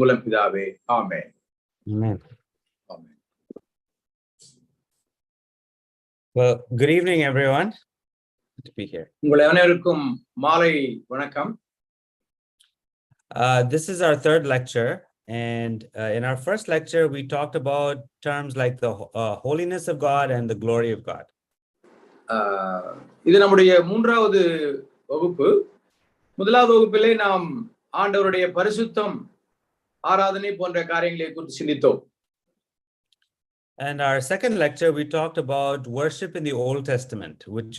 மூலம் பிதாவே ஆமென். Amen. Amen. Well, good evening, everyone. Good to be here. உங்கள் அனைவருக்கும் மாலை வணக்கம். This is our third lecture, and in our first lecture, we talked about terms like the holiness of God and the glory of God. இது நம்முடைய மூன்றாவது வகுப்பு. முதலாவது வகுப்பிலே நாம் ஆண்டவருடைய பரிசுத்தம், ஆராதனை போன்ற காரியங்களை குறித்து சிந்தித்தோம். And our second lecture, we talked about worship in the Old Testament, which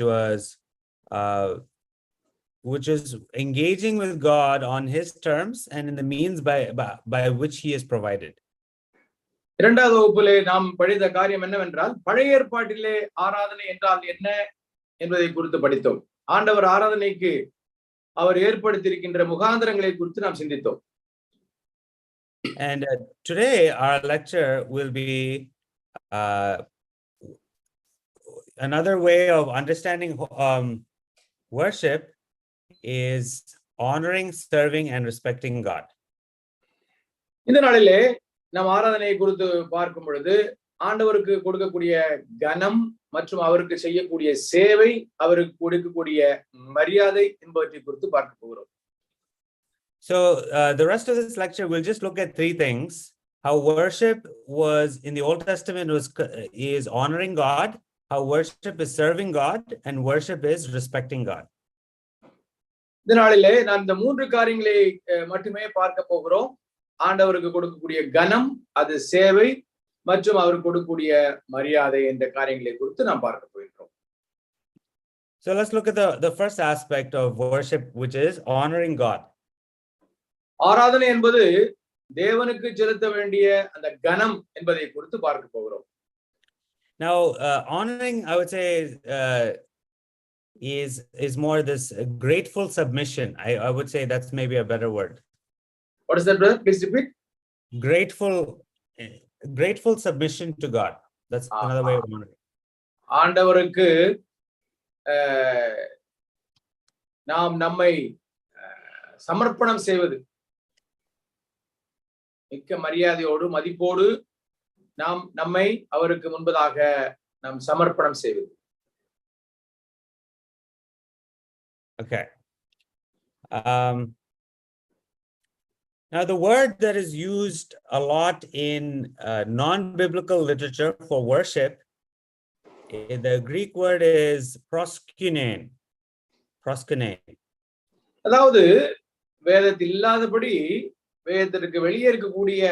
is engaging with God on His terms and in the means by which He is provided. இரண்டாவது வகுப்பிலே நாம் படித்த காரியம் என்னவென்றால், பழைய ஏற்பாட்டிலே ஆராதனை என்றால் என்ன என்பதை குறித்து படித்தோம். ஆண்டவர் ஆராதனைக்கு அவர் ஏற்படுத்தியிருக்கின்ற முகாந்திரங்களை குறித்து நாம் சிந்தித்தோம். And today our lecture will be another way of understanding worship is honoring, serving, and respecting God. இந்த நாளிலே நாம் ஆராதனை குறித்து பார்க்கும் பொழுது ஆண்டவருக்கு கொடுக்கக்கூடிய கனம் மற்றும் அவருக்கு செய்யக்கூடிய சேவை, அவருக்கு கொடுக்கக்கூடிய மரியாதை என்பவற்றை குறித்து பார்க்க போகிறோம். So the rest of this lecture we'll just look at three things: how worship was in the Old Testament is honoring God, how worship is serving God, and worship is respecting God. இந்த நாளிலே நான் இந்த மூன்று காரியங்களை மட்டுமே பார்க்க போகிறோம். ஆண்டவருக்கு கொடுக்கக்கூடிய கனம், அது சேவை, மற்றும் அவருக்கு கொடுக்கக்கூடிய மரியாதை என்ற காரியங்களை குறித்து நாம் பார்க்க போகிறோம். So let's look at the first aspect of worship, which is honoring God. ஆராதனை என்பது தேவனுக்கு செலுத்த வேண்டிய அந்த கனம் என்பதை குறித்து பார்க்க போகிறோம். Now honoring, I would say, is more this grateful submission. I would say that's maybe a better word. What is that, brother? Please repeat. Grateful submission to God. That's another way of honoring. ஆண்டவருக்கு நாம் நம்மை சமர்ப்பணம் செய்வது, மிக்க மரியாதையோடு மதிப்போடு நாம் நம்மை அவருக்கு முன்பதாக நாம் சமர்ப்பணம் செய்வது. Okay. Now the word that is used a lot in non-biblical literature for worship, the Greek word is proskunein. அதாவது வேதத்தில் இல்லாதபடி வேதத்திற்கு வெளியே இருக்கக்கூடிய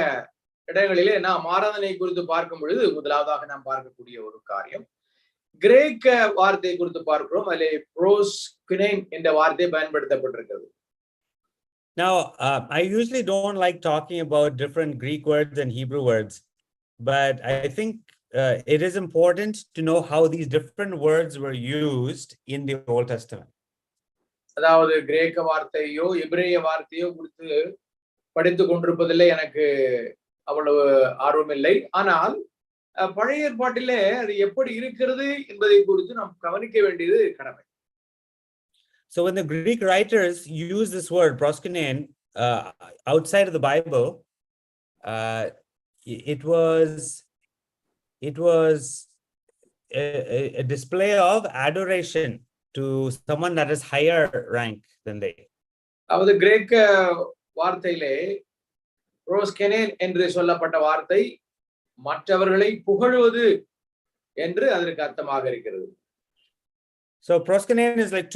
இடங்களிலே நாம் ஆராதனை குறித்து பார்க்கும் பொழுது முதலாவதாக நாம் பார்க்கக்கூடிய ஒரு காரியம் கிரேக்க வார்த்தை குறித்து பார்க்கிறோம். அதிலே ப்ரோஸ்குனேன் என்ற வார்த்தை பயன்படுத்தப்பட்டிருக்கிறது. Now, I usually don't like talking about different Greek words and Hebrew words, but I think it is important to know how these different words were used in the Old Testament. அதாவது கிரேக்க வார்த்தையோ எபிரேய வார்த்தையோ குறித்து படித்துக் கொண்டிருப்பதில்லை எனக்கு அவ்வளவு ஆர்வம் இல்லை. ஆனால் பழைய ஏற்பாட்டிலே அது எப்படி இருக்கிறது என்பதை குறித்து நாம் கவனிக்க வேண்டியது கடமை. So when the Greek writers use this word proskunein outside of the Bible, it was a display of adoration to someone that is higher rank than they. அதாவது கிரேக்க வார்த்தையிலே ப்ரோஸ்குனேன் என்று சொல்லப்பட்ட வார்த்தை மற்றவர்களை புகழுவது என்று அதற்கு அர்த்தமாக இருக்கிறது. So proskunein is like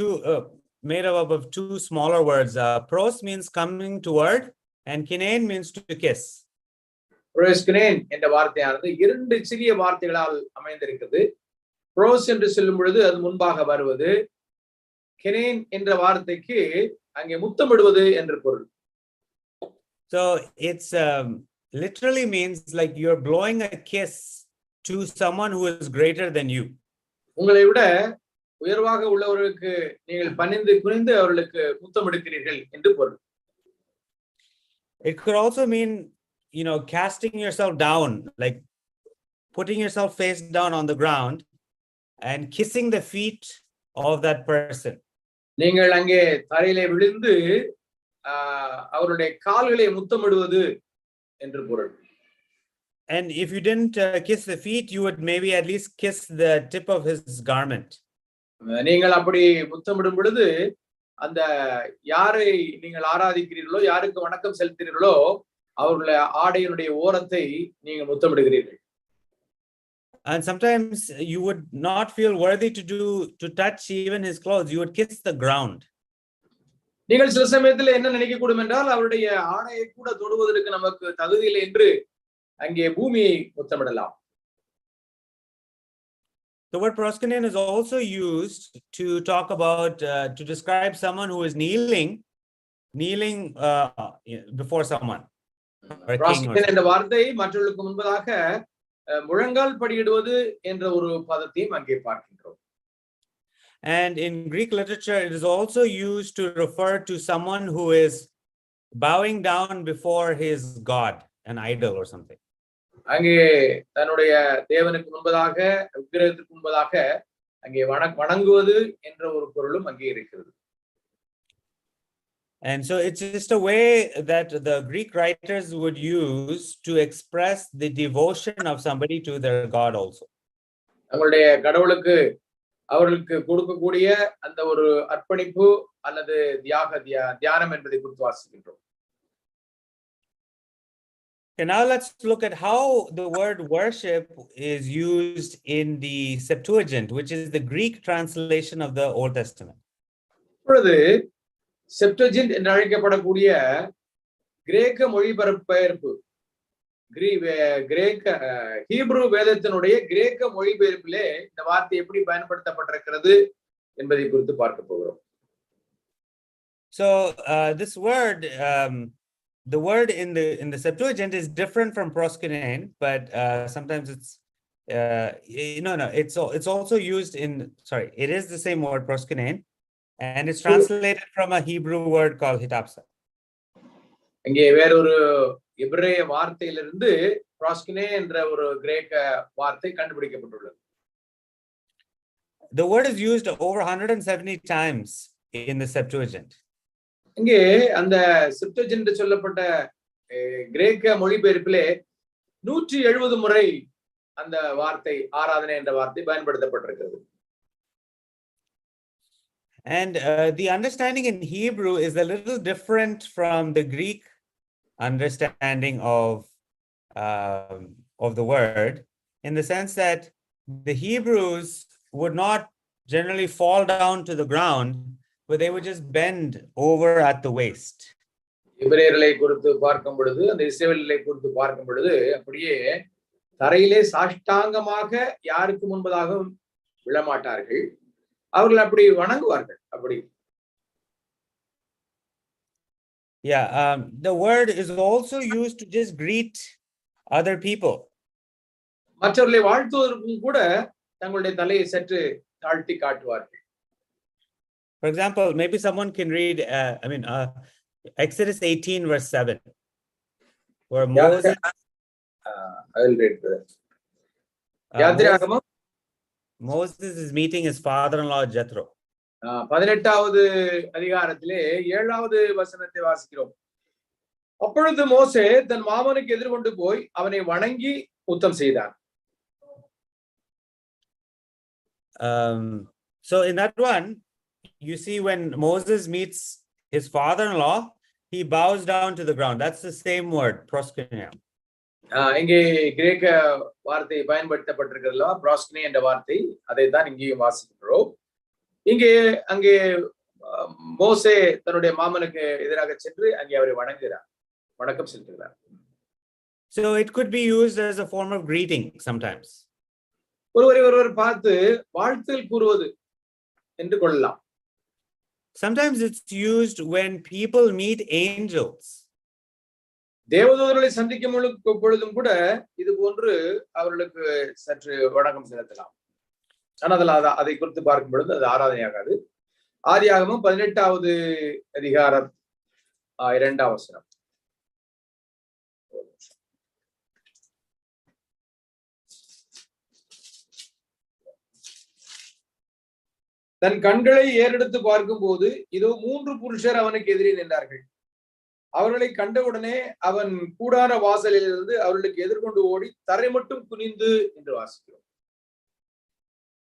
made up of two smaller words. Pros means coming toward, and kinein means to kiss. ப்ரோஸ்குனேன் என்ற வார்த்தையானது இரண்டு சிறிய வார்த்தைகளால் அமைந்திருக்கிறது. ப்ரோஸ் என்று சொல்லும் பொழுது அது முன்பாக வருவது, கினேன் என்ற வார்த்தைக்கு அங்கே முத்தமிடுவது என்று பொருள். So it's literally means like you're blowing a kiss to someone who is greater than you. உங்களை விட உயர்வாக உள்ளவர்களுக்கு நீங்கள் பணிந்து குனிந்து அவர்களுக்கு முத்தமிடுகிறீர்கள் என்று பொருள். It could also mean, casting yourself down, like putting yourself face down on the ground and kissing the feet of that person. நீங்கள் அங்கே தரையிலே விழுந்து அவருடைய கால்களை முத்தமிடுவது என்று பொருள். And if you didn't kiss the feet, you would maybe at least kiss the tip of his garment. நீங்கள் அப்படி முத்தமிடும் பொழுது அந்த யாரை நீங்கள் ஆராதிக்கிறீர்களோ, யாருக்கு வணக்கம் செலுத்துகிறீர்களோ, அவர்களுடைய ஆடையினுடைய ஓரத்தை நீங்கள் முத்தமிடுகிறீர்கள். And sometimes you would not feel worthy to touch even his clothes. You would kiss the ground. நீங்கள் சில சமயத்தில் என்ன நினைக்கக்கூடும் என்றால், அவருடைய ஆடையை கூட தொடுவதற்கு நமக்கு தகுதி இல்லை என்று அங்கே பூமியை முத்தமிடலாம். The word proskynēn is also used to talk about, to describe someone who is kneeling before someone. proskynēn என்ற வார்த்தை மற்றவர்களுக்கு முன்பதாக முழங்கால் படியிடுவது என்ற ஒரு பதத்தையும் அங்கே பார்க்கின்றோம். And in Greek literature, it is also used to refer to someone who is bowing down before his god, an idol or something. அங்கே தன்னுடைய தேவனுக்கு முன்பதாக, விக்கிரகத்துக்கு முன்பதாக அங்கே வணங்குவது என்ற ஒரு பொருளும் அங்கே இருக்கிறது. And so it's just a way that the Greek writers would use to express the devotion of somebody to their god also. அவங்களுடைய கடவுளுக்கு அவர்களுக்கு கொடுக்கக்கூடிய அந்த ஒரு அர்ப்பணிப்பு அல்லது தியானம் என்பதை குறித்து வாசிக்கின்றோம். Okay, now let's look at how the word worship is used in the Septuagint, which is the Greek translation of the Old Testament. இப்பொழுது செப்டுஜின்ட் என்று அழைக்கப்படக்கூடிய கிரேக்க மொழிபெயர்ப்பு, ஹீப்ரு வேதத்தினுடைய கிரேக்க மொழிபெயர்ப்பிலே இந்த வார்த்தை எப்படி பயன்படுத்தப்பட்டிருக்கிறது என்பதை குறித்து பார்க்க போகிறோம். So this word, the word in the Septuagint is different from proskynēn, but sometimes it's it's also used in, sorry, it is the same word proskynēn, and it's translated from a Hebrew word called hitapsa. இங்கே வேறொரு எபிரேய வார்த்தையிலிருந்து proskynē என்ற ஒரு கிரேக்க வார்த்தை கண்டுபிடிக்கப்பட்டுள்ளது. The word is used over 170 times in the Septuagint. இங்கே அந்த செப்டுஜின்ட் சொல்லப்பட்ட கிரேக்க மொழிபெயர்ப்பிலே 170 முறை அந்த வார்த்தை ஆராதனை என்ற வார்த்தை பயன்படுத்தப்பட்டிருக்கிறது. And the understanding in Hebrew is a little different from the Greek understanding of the word, in the sense that the Hebrews would not generally fall down to the ground, but they would just bend over at the waist. எபிரேயர்களை குறித்து பார்க்கும் பொழுது, அந்த இஸ்ரவேலர்களை குறித்து பார்க்கும் பொழுது அப்படியே தரையிலே சாஷ்டாங்கமாக யாருக்கு முன்பதாக விழமாட்டார்கள், அவர்கள் அப்படி வணங்குவார்கள். அப்படி the word is also used to just greet other people. மற்றவர்களை வாழ்த்துவதற்கும் கூட தங்களுடைய தலையை சற்று தாழ்த்தி காட்டுவார்கள். For example, maybe someone can read Exodus 18 verse 7, where Moses I will read that. Moses is meeting his father-in-law Jethro. 18வது அதிகாரத்திலே 7வது வசனத்தை வாசிக்கிறோம். அப்பொழுது மோசே தன் மாமனுக்கு எதிர்கொண்டு போய் அவனை வணங்கி முத்தம் செய்தார். So in that one, you see when Moses meets his father-in-law, he bows down to the ground. That's the same word, proskynēn. இங்கே கிரேக்க வார்த்தை பயன்படுத்தப்பட்டிருக்கிறதுல proskynē என்ற வார்த்தை, அதை தான் இங்கேயும் வாசிக்கிறோம். அங்கே மோசே தன்னுடைய மாமனுக்கு எதிராக சென்று அங்கே அவரை வணக்கம் செலுத்துகிறார். So it could be used as a form of greeting sometimes. ஒருவர் பார்த்து வாழ்த்துதல் கூறுவது என்று கொள்ளலாம். Sometimes it's used when people meet angels. தேவதூதர்களை சந்திக்கும் பொழுதும் கூட இது போன்று அவர்களுக்கு சற்று வணக்கம் செலுத்தலாம். ஆனால் அதை குறித்து பார்க்கும் பொழுது அது ஆராதனையாகாது. ஆதியாகமம் 18வது அதிகாரம் 2ஆம் வசனம். தன் கண்களை ஏறெடுத்து பார்க்கும் போது இதோ 3 புருஷர் அவனுக்கு எதிரே நின்றார்கள். அவர்களை கண்டவுடனே அவன் கூடார வாசலில் இருந்து அவர்களுக்கு எதிர்கொண்டு ஓடி தரை மட்டும் குனிந்து என்று வாசிக்கிறோம்.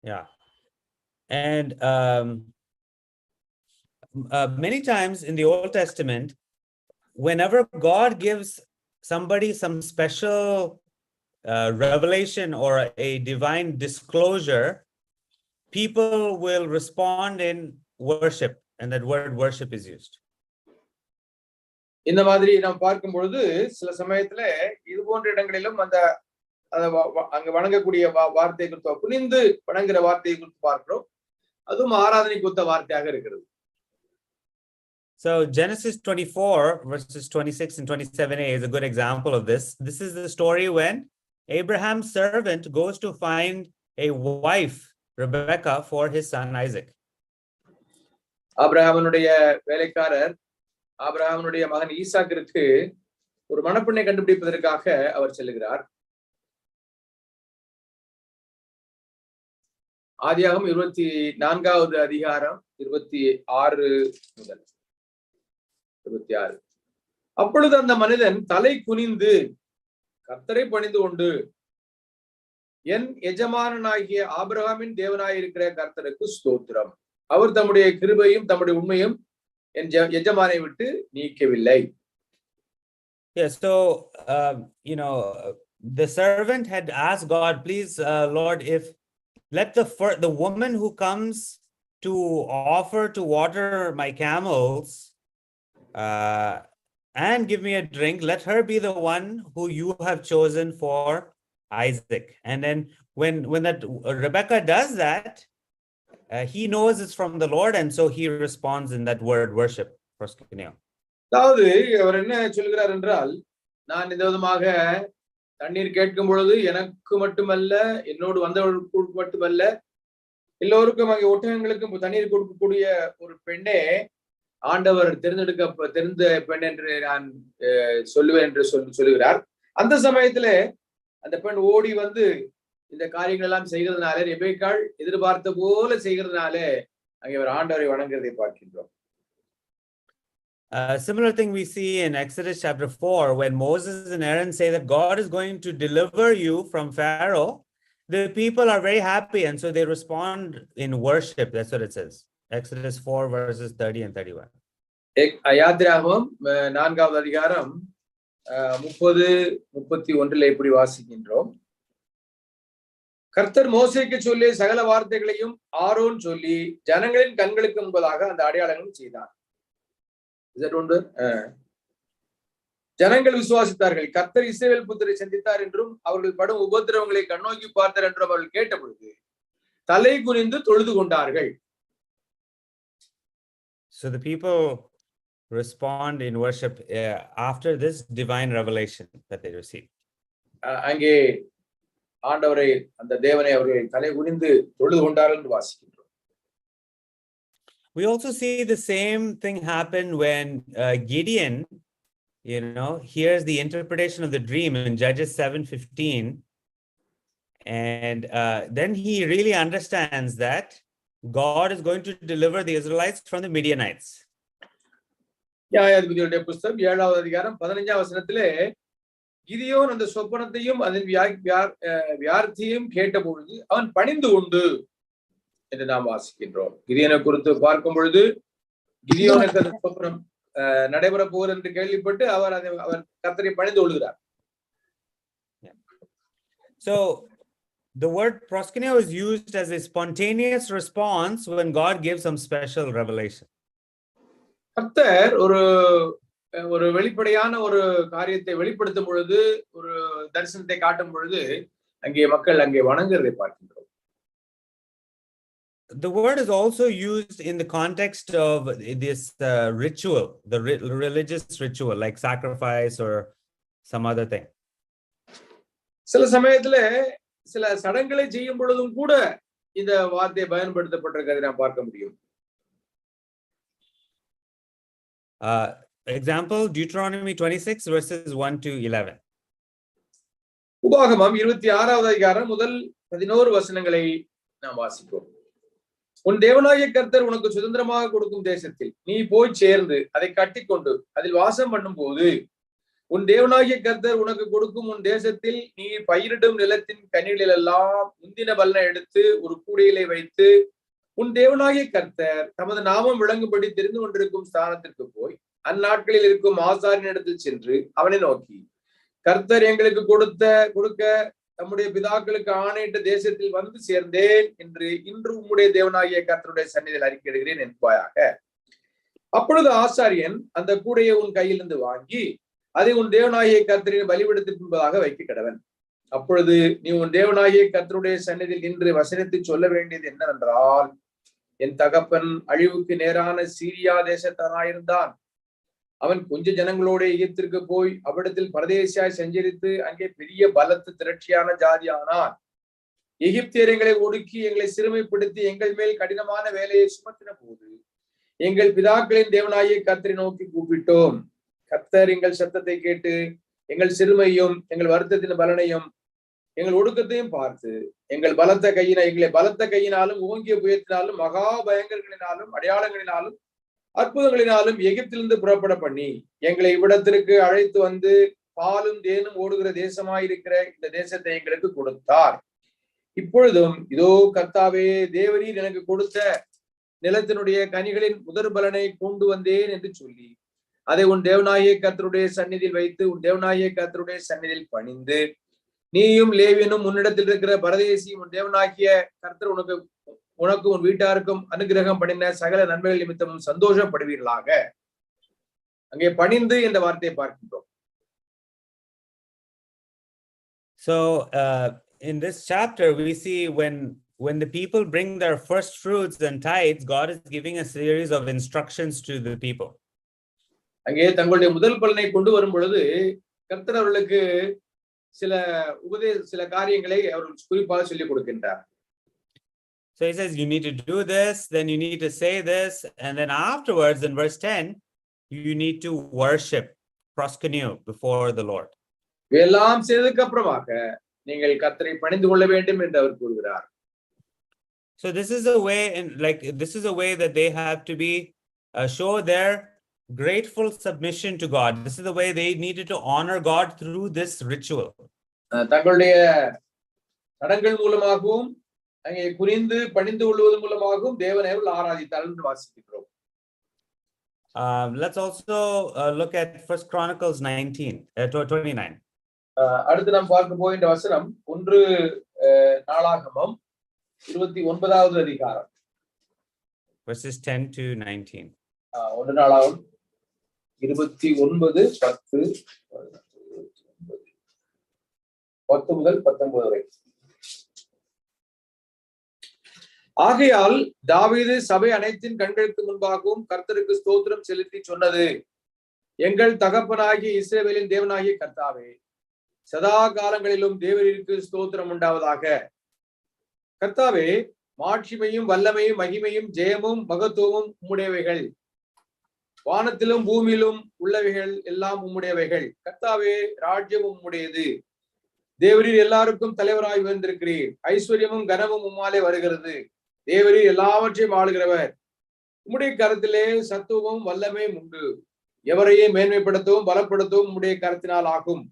Yeah. And many times in the Old Testament, whenever God gives somebody some special revelation or a divine disclosure, people will respond in worship, and that word worship is used. இந்த மாதிரி நாம் பார்க்கும் பொழுது சில சமயத்துல இது போன்ற இடங்களிலும் அந்த அங்க வணங்கக்கூடிய வார்த்தையை குறித்து, குனிந்து வணங்குற வார்த்தையை குறித்து பார்க்கிறோம். அதுவும் ஆராதனை குறித்த வார்த்தையாக இருக்கிறது. So Genesis 24 verses 26 and 27a is a good example of this. This is the story when Abraham's servant goes to find a wife, Rebecca, for his son Isaac. ஆபிரகாமுடைய வேலைக்காரர் ஆபிரகாமுடைய மகன் ஈசாக்கிற்கு ஒரு மணப்பெண்ணை கண்டுபிடிப்பதற்காக அவர் செல்லுகிறார். ஆதியாகமம் 24வது அதிகாரம் 26 முதல் 26. அப்பொழுது அந்த மனிதன் தலை குனிந்து கர்த்தரை பணிந்து கொண்டு, என் எஜமானனாகிய ஆபிரகாமின் தேவனாயிருக்கிற கர்த்தருக்கு ஸ்தோத்திரம், அவர் தம்முடைய கிருபையும் தம்முடைய உண்மையும் என் எஜமானை விட்டு நீக்கவில்லை. Yes, so the servant had asked God, please, Lord, if let the woman who comes to offer to water my camels and give me a drink, let her be the one who you have chosen for Isaac. And then when that Rebecca does that, he knows it's from the Lord, and so he responds in that word worship. அதாவது அவர் என்ன சொல்கிறார் என்றால், நான் இந்த விதமாக தண்ணீர் கேட்கும் பொழுது எனக்கு மட்டுமல்ல, என்னோடு வந்தவர்களுக்கு மட்டுமல்ல, எல்லோருக்கும் அங்கே ஒட்டகங்களுக்கும் தண்ணீர் கொடுக்கக்கூடிய ஒரு பெண்ணே ஆண்டவர் தெரிந்த பெண் என்று நான் சொல்லுவேன் என்று சொல்லுகிறார். அந்த சமயத்திலே அந்த பெண் ஓடி வந்து இந்த காரியங்கள் எல்லாம் செய்கிறதுனால, ரெபெக்காள் எதிர்பார்த்த போல செய்கிறதுனால அங்கே ஒரு ஆண்டவரை வணங்குறதை பார்க்கின்றோம். Similar thing we see in Exodus chapter 4, when Moses and Aaron say that God is going to deliver you from Pharaoh. The people are very happy, and so they respond in worship. That's what it says. Exodus 4 verses 30 and 31. யாத்திராகமம் 4வது அதிகாரம் 30-31 இப்படி வாசிக்கின்றோம். கர்த்தர் மோசேக்கு சொல்லி சகல வார்த்தைகளையும் ஆரோன் சொல்லி ஜனங்களின் கண்களுக்கு முன்பதாக அந்த அடையாளங்களும் செய்தார். ஜனங்கள் விசுவாசித்தார்கள். கர்த்தர் இஸ்ரவேல் புத்திரை சந்தித்தார் என்றும் அவர்கள் படும் உபத்திரவங்களை கண்ணோக்கி பார்த்தார் என்றும் அவர்கள் கேட்ட பொழுது தலை குனிந்து தொழுது கொண்டார்கள். So the people respond in worship after this divine revelation that they received. அங்கே ஆண்டவரை, அந்த தேவனை அவர்கள் தலை குனிந்து தொழுது கொண்டார்கள் என்று வாசிக்கின்றோம். We also see the same thing happen when Gideon, hears the interpretation of the dream in Judges 7:15, and then he really understands that God is going to deliver the Israelites from the Midianites. நியாயாதிபதிகளுடைய புத்தகம் 7வது அதிகாரம் 15வது வசனத்திலே கிதியோன் அந்த சொப்பனத்தையும் அதன் வியார்த்தியையும் கேட்டபொழுது அவன் பணிந்து கொண்டு என்று நாம் வாசிக்கின்றோம். கிதியோனை குறித்து பார்க்கும் பொழுது கிதியோனுக்கு அந்த சொப்பனம் நடைபெற போகிறது என்று கேள்விப்பட்டு அவர் கர்த்தரை பணிந்து கொள்கிறார். So the word proskuneo is used as a spontaneous response when God gives some special revelation. கர்த்தர் ஒரு வெளிப்படையான ஒரு காரியத்தை வெளிப்படுத்தும் பொழுது, ஒரு தரிசனத்தை காட்டும் பொழுது அங்கே மக்கள் அங்கே வணங்குறதை பார்க்கின்றோம். The word is also used in the context of this ritual, the religious ritual, like sacrifice or some other thing. சில சமயத்துல சில சடங்குகளை செய்யும் பொழுதும் கூட இந்த வார்த்தையை பயன்படுத்தப்பட்டிருக்கிறதை நாம் பார்க்க முடியும். Example, Deuteronomy 26 verses 1-11. உபாகமம் 26வது அதிகாரம் முதல் 11 வசனங்களை நாம் வாசிப்போம். உன் தேவனாகிய கர்த்தர் உனக்கு சுதந்திரமாக கொடுக்கும் தேசத்தில் நீ போய் சேர்ந்து அதை கட்டிக்கொண்டு அதில் வாசம் பண்ணும் போது உன் தேவனாகிய கர்த்தர் உனக்கு கொடுக்கும் உன் தேசத்தில் நீ பயிரிடும் நிலத்தின் கனிகளில் எல்லாம் முந்தின பலனை எடுத்து ஒரு கூடையிலே வைத்து உன் தேவனாகிய கர்த்தர் தமது நாமம் விளங்கும்படி தெரிந்து கொண்டிருக்கும் ஸ்தானத்திற்கு போய் அந்நாட்களில் இருக்கும் ஆசாரியனிடத்தில் சென்று அவனை நோக்கி, கர்த்தர் எங்களுக்கு கொடுக்க நம்முடைய பிதாக்களுக்கு ஆணையிட்ட தேசத்தில் வந்து சேர்ந்தேன் என்று இன்று உம்முடைய தேவனாகிய கர்த்தருடைய சந்நிதியில் அறிக்கையிடுகிறேன் என்பாயாக. அப்பொழுது ஆசாரியன் அந்த கூடையை உன் கையிலிருந்து வாங்கி அதை உன் தேவனாகிய கர்த்தரின் பலிபீடத்திற்கு முன்பதாக வைக்க கடவன். அப்பொழுது நீ உன் தேவனாகிய கர்த்தருடைய சந்நிதியில் நின்று வசனத்தை சொல்ல வேண்டியது என்னவென்றால், என் தகப்பன் அழிவுக்கு நேரான சீரியா தேசத்தானாயிருந்தான். அவன் கொஞ்ச ஜனங்களோட எகிப்திற்கு போய் அவ்விடத்தில் பரதேசியாய் சஞ்சரித்து அங்கே பெரிய பலத்து திரட்சியான ஜாதியானான். எகிப்தியர் எங்களை ஒடுக்கி எங்களை சிறுமைப்படுத்தி எங்கள் மேல் கடினமான வேலையை சுமத்தின போது எங்கள் பிதாக்களின் தேவனாகிய கர்த்தரை நோக்கி கூப்பிட்டோம். கர்த்தர் எங்கள் சத்தத்தை கேட்டு எங்கள் சிறுமையும் எங்கள் வருத்தத்தின் பலனையும் எங்கள் ஒடுக்கத்தையும் பார்த்து எங்களை பலத்த கையினாலும் ஓங்கிய புயத்தினாலும் மகா பயங்கரங்களினாலும் அடையாளங்களினாலும் அற்புதங்களினாலும் எகிப்திலிருந்து புறப்பட பண்ணி எங்களை இவ்விடத்திற்கு அழைத்து வந்து பாலும் தேனும் ஓடுகிற தேசமாயிருக்கிற இந்த தேசத்தை எங்களுக்கு கொடுத்தார். இப்பொழுதும் இதோ கர்த்தாவே, தேவரீர் எனக்கு கொடுத்த நிலத்தினுடைய கனிகளின் முதற் பலனை கொண்டு வந்தேன் என்று சொல்லி அதை உன் தேவனாகிய கர்த்தருடைய சந்நிதியில் வைத்து உன் தேவனாகிய கர்த்தருடைய சந்நிதியில் பணிந்து நீயும் லேவியனும் உன்னிடத்தில் இருக்கிற பரதேசியும் உன் தேவனாகிய கர்த்தர் உனக்கு உன் வீட்டாருக்கும் அனுகிரகம் பண்ணின சகல நன்மைகள் நிமித்தமும் சந்தோஷப்படுவீர்களாக. அங்கே பணிந்து என்ற வார்த்தையை பார்க்கின்றோம். So in this chapter we see when the people bring their first fruits and tithes, God is giving a series of instructions to the people. அங்கே தங்களுடைய முதல் பலனை கொண்டு வரும் பொழுது கர்த்தர் அவர்களுக்கு சில காரியங்களை அவர்கள் குறிப்பாக சொல்லிக் கொடுக்கின்றார். So he says, you need to do this, then you need to say this, and then afterwards in verse 10 you need to worship, proskuneo before the Lord. எல்லாம் செய்ததுக்கு அப்புறமாக நீங்கள் கர்த்தரை பணிந்து கொள்ள வேண்டும் என்று அவர் கூறுகிறார். So this is a way that they have to be show their grateful submission to God. This is the way they needed to honor God through this ritual. தங்களுடைய சடங்குகள் மூலமாகவும் அங்கே குனிந்து பணிந்து கொள்வதன் மூலமாகவும் தேவனை ஆராதித்தார்கள் என்று வாசிக்கிறோம். Let's also look at 1 Chronicles 29. அடுத்து நாம் பார்க்க போகின்ற வசனம் 1 நாளாகமம் 29வது அதிகாரம் verses 10 to 19. 1 நாளாகமம் 29 10 முதல் 19 வரை. ஆகையால் தாவீது சபை அனைத்தின் கண்களுக்கு முன்பாகவும் கர்த்தருக்கு ஸ்தோத்திரம் செலுத்தி சொன்னது, எங்கள் தகப்பனாகிய இஸ்ரவேலின் தேவனாகிய கர்த்தாவே, சதா காலங்களிலும் தேவரீருக்கு ஸ்தோத்திரம் உண்டாவதாக. கர்த்தாவே, மாட்சிமையும் வல்லமையும் மகிமையும் ஜெயமும் மகத்துவமும் உம்முடையவைகள். வானத்திலும் பூமியிலும் உள்ளவைகள் எல்லாம் உம்முடையவைகள். கர்த்தாவே, ராஜ்யம் உம்முடையது. தேவரீர் எல்லாருக்கும் தலைவராய் வந்திருக்கிறீர். ஐஸ்வர்யமும் கனமும் உம்மாலே வருகிறது. தேவரீர் எல்லாவற்றையும் ஆளுகிறவர். உம்முடைய கரத்திலே சத்துவமும் வல்லமையும் உண்டு. எவரையும் மேன்மைப்படுத்தவும் பலப்படுத்தவும் உம்முடைய கரத்தினால் ஆகும்.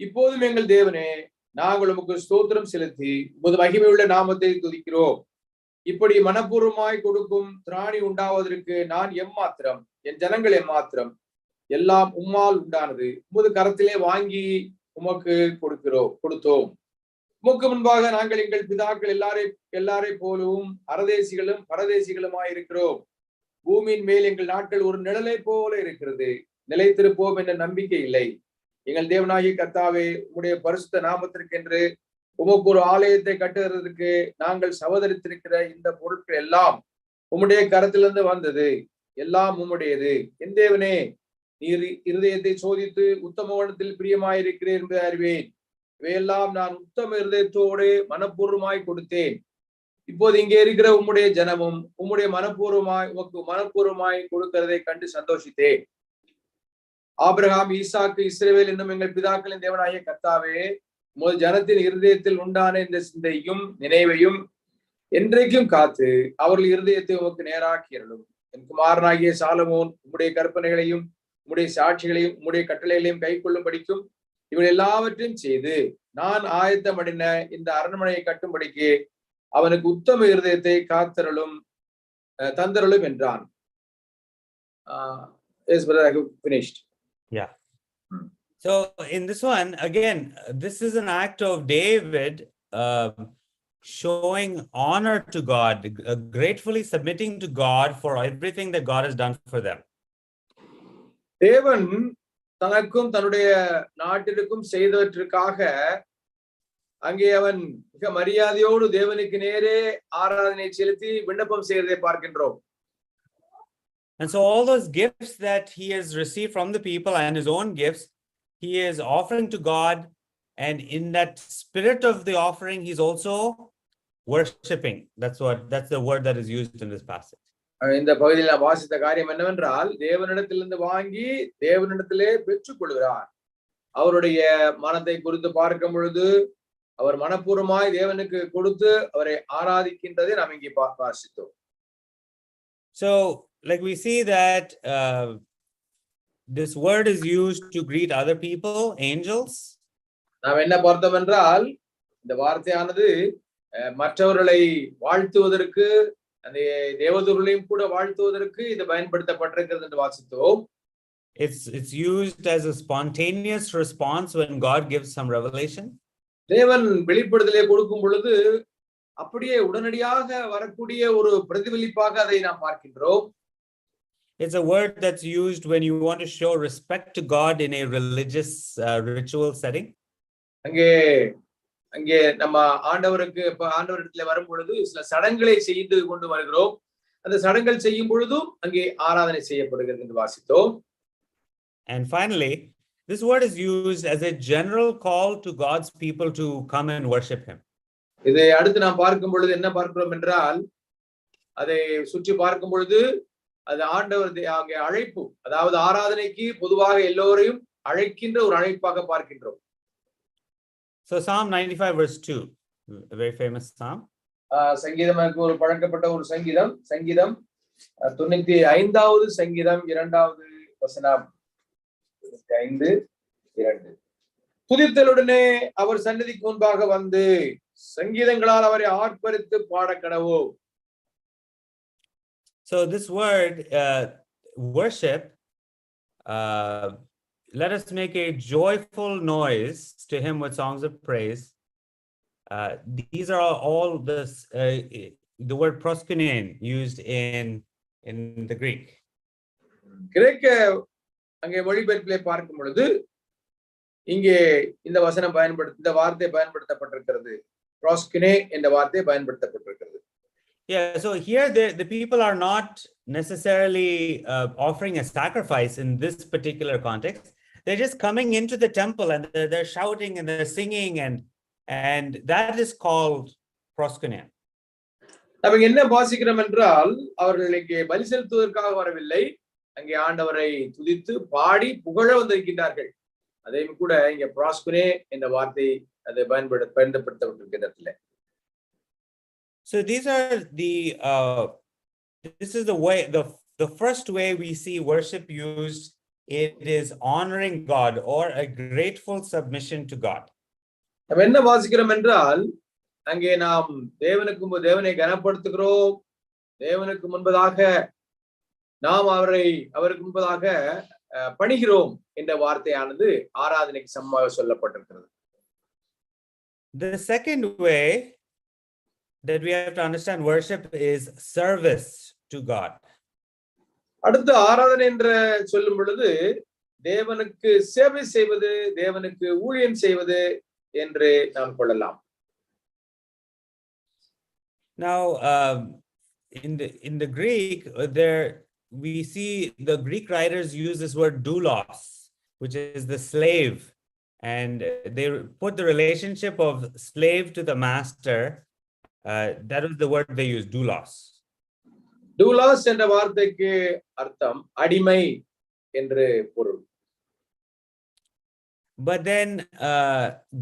இப்போதும் எங்கள் தேவனே, நாங்கள் உமக்கு ஸ்தோத்திரம் செலுத்தி உமது மகிமையுள்ள நாமத்தை துதிக்கிறோம். இப்படி மனப்பூர்வமாய் கொடுக்கும் திராணி உண்டாவதற்கு நான் எம்மாத்திரம், என் ஜனங்கள் எம்மாத்திரம், எல்லாம் உம்மால் உண்டானது. உமது கரத்திலே வாங்கி உமக்கு கொடுத்தோம். உமக்கு முன்பாக நாங்கள் எங்கள் பிதாக்கள் எல்லாரை போலவும் அரதேசிகளும் பரதேசிகளுமாயிருக்கிறோம். பூமியின் மேல் எங்கள் நாட்கள் ஒரு நிழலை போல இருக்கிறது. நிலைத்திருப்போம் என்ற நம்பிக்கை இல்லை. எங்கள் தேவனாகிய கர்த்தாவே, உம்முடைய பரிசுத்த நாமத்திற்கென்று உமக்கு ஒரு ஆலயத்தை கட்டுகிறதுக்கு நாங்கள் சவதரித்திருக்கிற இந்த பொருட்கள் எல்லாம் உம்முடைய கரத்திலிருந்து வந்தது. எல்லாம் உம்முடையது. என் தேவனே, நீர் இருதயத்தை சோதித்து உத்தமவனத்தில் பிரியமாயிருக்கிறேன் என்று அறிவேன். இவையெல்லாம் நான் உத்தம இருதயத்தோடு மனப்பூர்வமாய் கொடுத்தேன். இப்போது இங்கே இருக்கிற உம்முடைய ஜனமும் உம்முடைய உமக்கு மனப்பூர்வமாய் கொடுக்கிறதை கண்டு சந்தோஷித்தேன். ஆபிரகாம், ஈசாக்கு, இஸ்ரவேல் என்னும் எங்கள் பிதாக்களின் தேவனாகிய கர்த்தாவே, உமது ஜனத்தின் இருதயத்தில் உண்டான இந்த சிந்தையும் நினைவையும் என்றைக்கும் காத்து அவர்கள் இருதயத்தை உமக்கு நேராக்கியறலும். என் குமாரனாகிய சாலமோன் உம்முடைய கற்பனைகளையும் உம்முடைய சாட்சிகளையும் உம்முடைய கட்டளைகளையும் கை கொள்ளும் படிக்கும் இவள் எல்லாவற்றையும் செய்து நான் ஆயத்தம் அடைந்த இந்த அரண்மனையை கட்டும்படிக்கு அவனுக்கு உத்தம இருதயத்தை காத்தரலும் தந்தரலும் என்றான். Yes, brother, I have finished. Yeah. So in this one, again, this is an act of David showing honor to God, gratefully submitting to God for everything that God has done for them. தேவன் தனக்கும் தன்னுடைய நாட்டிற்கும் செய்தவற்றுக்காக அங்கே அவன் மிக மரியாதையோடு தேவனுக்கு நேரே ஆராதனை செலுத்தி விண்ணப்பம் செய்வதை பார்க்கின்றோம். And so all those gifts that he has received from the people and his own gifts, he is offering to God. And in that spirit of the offering, he's also worshiping. That's the word that is used in this passage. இந்த பகுதியில் நான் வாசித்த காரியம் என்னவென்றால் தேவனிடத்திலிருந்து வாங்கி தேவனிடத்திலே பெற்றுக் கொள்கிறார். அவருடைய மனத்தை குறித்து பார்க்கும் பொழுது அவர் மனப்பூர்வமாய் தேவனுக்கு கொடுத்து அவரை ஆராதிக்கின்றதை நாம் இங்கே வாசித்தோம். So like we see that this word is used to greet other people, angels. நாம் என்ன பார்த்தோம் என்றால் இந்த வார்த்தையானது மற்றவர்களை வாழ்த்துவதற்கு அந்த தேவதூதர்களையும் கூட வாழ்த்துவதற்கு இது பயன்படுத்தப்பட்டிருக்கிறது என்று வாசித்தோம். It's used as a spontaneous response when God gives some revelation. தேவன் வெளிப்படுத்தலை கொடுக்கும் பொழுது அப்படியே உடனடியாக வரக்கூடிய ஒரு பிரதிபலிப்பாக அதை நாம் பார்க்கின்றோம். It's a word that's used when you want to show respect to God in a religious ritual setting. அங்கே நம்ம ஆண்டவரிடத்துல வரும் பொழுது சில சடங்குகளை செய்து கொண்டு வருகிறோம். அந்த சடங்குகள் செய்யும் பொழுதும் அங்கே ஆராதனை செய்யப்படுகிறது என்று வாசித்தோம். And finally, this word is used as a general call to God's people to come and worship him. இதை அடுத்து நாம் பார்க்கும் பொழுது என்ன பார்க்கிறோம் என்றால் அதை சுற்றி பார்க்கும் பொழுது அது ஆண்டவர் அங்கே அழைப்பு, அதாவது ஆராதனைக்கு பொதுவாக எல்லோரையும் அழைக்கின்ற ஒரு அழைப்பாக பார்க்கின்றோம். So Psalm 95 verse 2, a very famous psalm. சங்கீதம் ஒரு பழக்கப்பட்ட ஒரு சங்கீதம் 95வது சங்கீதம் 2வது வசனம் 5:2. துதித்தலுடனே அவர் சந்நிதிக்கு முன்பாக வந்து சங்கீதங்களால் அவரை ஆர்ப்பரித்து பாடக்கடவோம். So this word worship, let us make a joyful noise to him with songs of praise. These are all the word proskunein used in the Greek. கிரேக்க அங்கே மொழிபெயர்ப்பிலே பார்க்கும் பொழுது இங்கே இந்த வார்த்தை பயன்படுத்தப்பட்டிருக்கிறது. proskunein என்ற வார்த்தை பயன்படுத்தப்பட்டிருக்கிறது. Yeah, so here the people are not necessarily offering a sacrifice in this particular context. They're just coming into the temple and they're shouting and they're singing and that is called proskunein. நம்ம என்ன வாசிக்கிறோம் என்றால் அவர்கள் இங்கே பலி செலுத்துவதற்காக வரவில்லை, அங்கே ஆண்டவரை துதித்து பாடி புகழ வந்திருக்கின்றார்கள். அதையும் கூட இங்க proskunein என்ற வார்த்தை அதை பயன்படுத்தப்பட்டிருக்கிறது. So these are this is the way, the first way we see worship used. It is honoring God or a grateful submission to God. நம்ம என்ன வாசிக்கிறோம் என்றால் அங்கே நாம் தேவனை கனப்படுத்துகிறோம், தேவனுக்கு முன்பதாக நாம் அவருக்கு முன்பதாக பணிகிறோம் என்ற வார்த்தையானது ஆராதனைக்கு சமமாக சொல்லப்பட்டிருக்கிறது. The second way that we have to understand worship is service to God. அடுத்து ஆராதனை என்று சொல்லும் பொழுது தேவனுக்கு சேவை செய்வது, தேவனுக்கு ஊழியம் செய்வது என்று நாம் கொள்ளலாம். Now in the Greek there we see the Greek writers use this word doulos, which is the slave, and they put the relationship of slave to the master. That is the word they use, doulos. doulos என்ற வார்த்தைக்கு அர்த்தம் அடிமை என்று பொருள். But then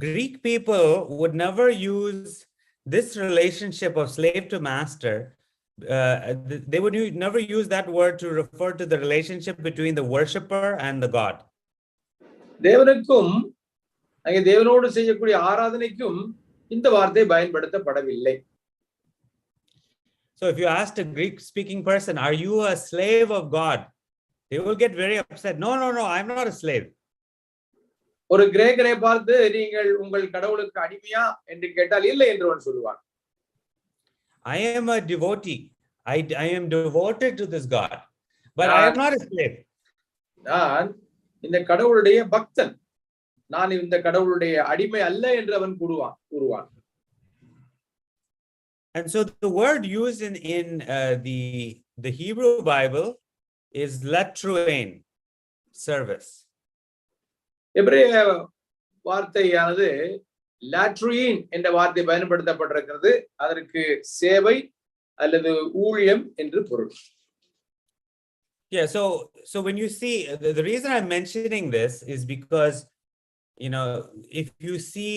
Greek people would never use this relationship of slave to master, they would never use that word to refer to the relationship between the worshipper and the God. தேவனுக்கும் அங்கே தேவனோடு செய்யக்கூடிய ஆராதனைக்கும் இந்த வார்த்தை பயன்படுத்தப்படவில்லை. So if you asked a Greek speaking person, are you a slave of God? They will get very upset. No, I'm not a slave. ஒரு கிரேக்கரை பார்த்து நீங்கள் உங்கள் கடவுளுக்கு அடிமையா என்று கேட்டால் இல்லை என்று அவன் சொல்லுவான். I am a devotee. I am devoted to this God, but I am not a slave. நான் இந்த கடவுளுடைய பக்தன், நான் இந்த கடவுளுடைய அடிமை அல்ல என்று அவன் கூறுவான். And so the word used in the Hebrew Bible is latruin, service. எபிரேய வார்த்தையானது லாட்ருயின் என்ற வார்த்தை பயன்படுத்தப்பட்டிருக்கிறது. அதற்கு சேவை அல்லது ஊழியம் என்று பொருள். Yeah, so when you see, the reason I'm mentioning this is because, if you see,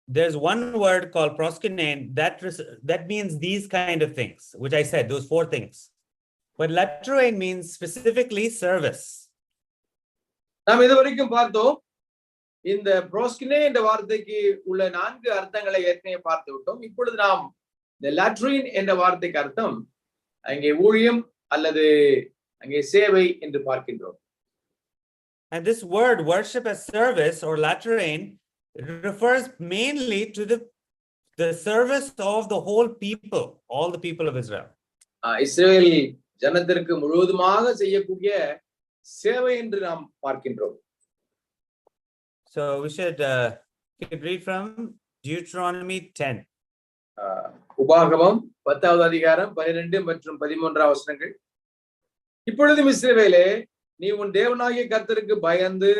there's one word called proskinein that means these kind of things, which I said, those 4 things. But latruin means specifically service. நாம் இதுவரைக்கும் பார்த்தோம். இந்த ப்ரோஸ்கினே என்ற வார்த்தைக்கு உள்ள 4 அர்த்தங்களை ஏற்கனவே பார்த்து விட்டோம். இப்பொழுது நாம் இந்த லாட்ரின் என்ற வார்த்தைக்கு அர்த்தம் அங்கே ஊழியம் அல்லது அங்கே சேவை என்று பார்க்கின்றோம். And this word worship as service or latruin refers mainly to the service of the whole people, all the people of Israel. இஸ்ரவேல் ஜனத்திற்கு முழுவதுமாக செய்யக்கூடிய சேவை என்று நாம் பார்க்கின்றோம். So we should read from Deuteronomy 10. உபாகமம் 10வது அதிகாரம் 12 மற்றும் 13 வசனங்கள். இப்பொழுதும் இஸ்ரவேலே, நீ உன் தேவனாகிய கர்த்தருக்கு பயந்து